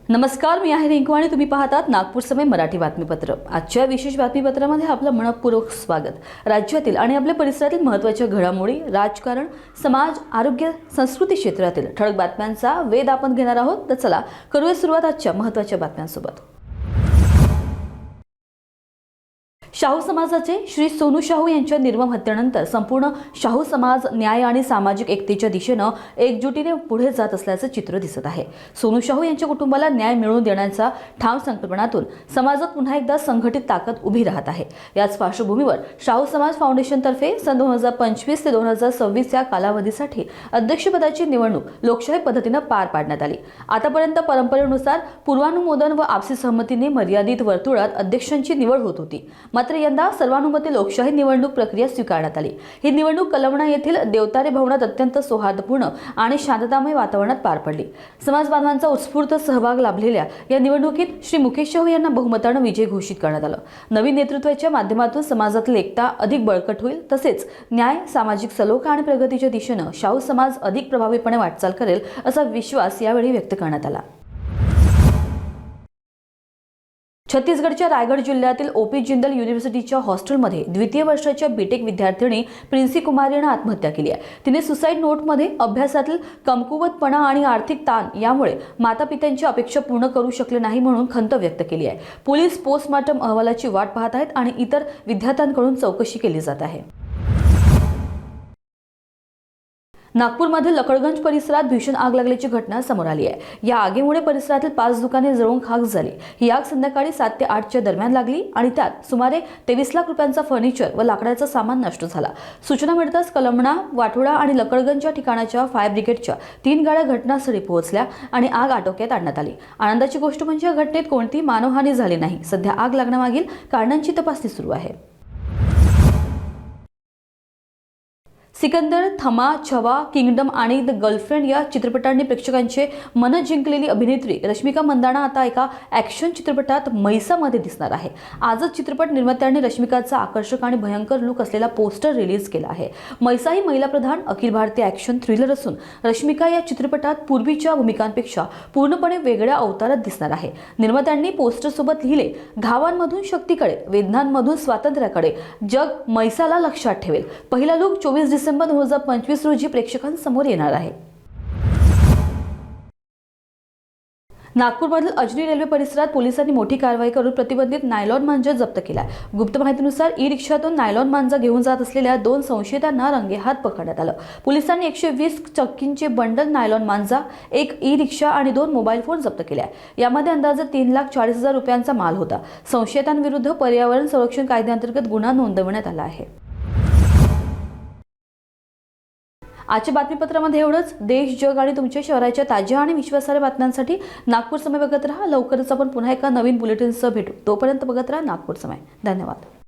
नमस्कार, मी आहे रिंकू आणि तुम्ही पाहतात नागपूर समय मराठी बातमीपत्र। आजच्या विशेष बातमीपत्रामध्ये आपलं मनपूर्वक स्वागत। राज्यातील आणि आपल्या परिसरातील महत्त्वाच्या घडामोडी, राजकारण, समाज, आरोग्य, संस्कृती क्षेत्रातील ठळक बातम्यांचा वेध आपण घेणार आहोत। तर चला करूया सुरुवात आजच्या महत्त्वाच्या बातम्यांसोबत। शाहू समाजाचे श्री सोनू शाहू यांच्या निर्मम हत्येनंतर संपूर्ण शाहू समाज न्याय आणि सामाजिक एकतेच्या दिशेने एकजुटीने पुढे जात असल्याचे चित्र दिसत आहे। सोनू शाहू यांच्या कुटुंबाला न्याय मिळवून देण्याचा ठाम संकल्पनातून समाजात पुन्हा एकदा संघटित ताकद उभी राहत आहे। याच पार्श्वभूमीवर शाहू समाज फाउंडेशन तर्फे सन 2025 ते 2026 या कालावधीसाठी अध्यक्षपदाची निवडणूक लोकशाही पद्धतीने पार पाडण्यात आली। आतापर्यंत परंपरेनुसार पूर्वानुमोदन व आपसी सहमतीने मर्यादित वर्तुळात अध्यक्षांची निवड होत होती। मात्र यंदा सर्वानुमते लोकशाही निवडणूक प्रक्रिया स्वीकारण्यात आली। ही निवडणूक कलमना येथील देवतारे भवनात अत्यंत सौहार्दपूर्ण आणि शांततामय वातावरणात पार पडली। समाज बांधवांचा उत्स्फूर्त सहभाग लाभलेल्या या निवडणुकीत श्री मुकेश शाहू यांना बहुमताने विजय घोषित करण्यात आलं। नवीन नेतृत्वाच्या माध्यमातून समाजातील एकता अधिक बळकट होईल, तसेच न्याय, सामाजिक सलोखा आणि प्रगतीच्या दिशेने शाहू समाज अधिक प्रभावीपणे वाटचाल करेल असा विश्वास यावेळी व्यक्त करण्यात आला। छत्तीसगडच्या रायगड जिल्ह्यातील ओपी जिंदल युनिव्हर्सिटीच्या हॉस्टेलमध्ये द्वितीय वर्षाच्या बीटेक विद्यार्थिनी प्रिन्सी कुमारीने आत्महत्या केली आहे। तिने सुसाईड नोटमध्ये अभ्यासातील कमकुवतपणा आणि आर्थिक ताण यामुळे मातापित्यांची अपेक्षा पूर्ण करू शकले नाही म्हणून खंत व्यक्त केली आहे। पोलीस पोस्टमॉर्टम अहवालाची वाट पाहत आहेत आणि इतर विद्यार्थ्यांकडून चौकशी केली जात आहे। नागपूरमधील लकडगंज परिसरात भीषण आग लागल्याची घटना समोर आली आहे। या आगीमुळे परिसरातील 5 दुकाने जळून खाक झाली। ही आग संध्याकाळी 7 ते 8 च्या दरम्यान लागली आणि त्यात सुमारे 23 लाख रुपयांचा फर्निचर व लाकडाचा सामान नष्ट झाला। सूचना मिळताच कलमना, वाठोडा आणि लकडगंज या ठिकाणाच्या फायर ब्रिगेडच्या 3 गाड्या घटनास्थळी पोहोचल्या आणि आग आटोक्यात आणण्यात आली। आनंदाची गोष्ट म्हणजे या घटनेत कोणतीही मानवहानी झाली नाही। सध्या आग लागण्यामागील कारणांची तपासणी सुरू आहे। सिकंदर, थमा, छवा, किंगडम आणि द गर्लफ्रेंड या चित्रपटांनी प्रेक्षकांचे मन जिंकलेली अभिनेत्री रश्मिका मंदाना आता एका ॲक्शन चित्रपटात मैसामध्ये दिसणार आहे। आजच चित्रपट निर्मात्यांनी रश्मिकाचा आकर्षक आणि भयंकर लुक असलेला पोस्टर रिलीज केला आहे। मैसा ही महिलाप्रधान अखिल भारतीय ॲक्शन थ्रिलर असून रश्मिका या चित्रपटात पूर्वीच्या भूमिकांपेक्षा पूर्णपणे वेगळ्या अवतारात दिसणार आहे। निर्मात्यांनी पोस्टरसोबत लिहिले, घावांमधून शक्तीकडे, वेदनांमधून स्वातंत्र्याकडे, जग मैसाला लक्षात ठेवेल। पहिला लुक 24 डिसेंबर 2025 रोजी प्रेक्षकांसमोर येणार आहे। नागपूरमधील अजनी रेल्वे परिसरात पोलिसांनी मोठी कारवाई करून प्रतिबंधित नायलॉन मांजा जप्त केला। गुप्त माहितीनुसार ई-रिक्षातून नायलॉन मांजा घेऊन जात असलेल्या 2 संशयितांना रंगेहात पकडण्यात आलं। पोलिसांनी 120 चक्कींचे बंडल नायलॉन मांजा, 1 ई-रिक्षा आणि 2 मोबाईल फोन जप्त केले। यामध्ये अंदाजे 3,40,000 रुपयांचा माल होता। संशयितांविरुद्ध पर्यावरण संरक्षण कायद्याअंतर्गत गुन्हा नोंदवण्यात आला आहे। आजच्या बातमीपत्रामध्ये एवढंच। देश, जग आणि तुमच्या शहराच्या ताज्या आणि विश्वासार्ह बातम्यांसाठी नागपूर समय बघत राहा। लवकरच आपण पुन्हा एका नवीन बुलेटिनसह भेटू। तोपर्यंत बघत राहा नागपूर समय। धन्यवाद।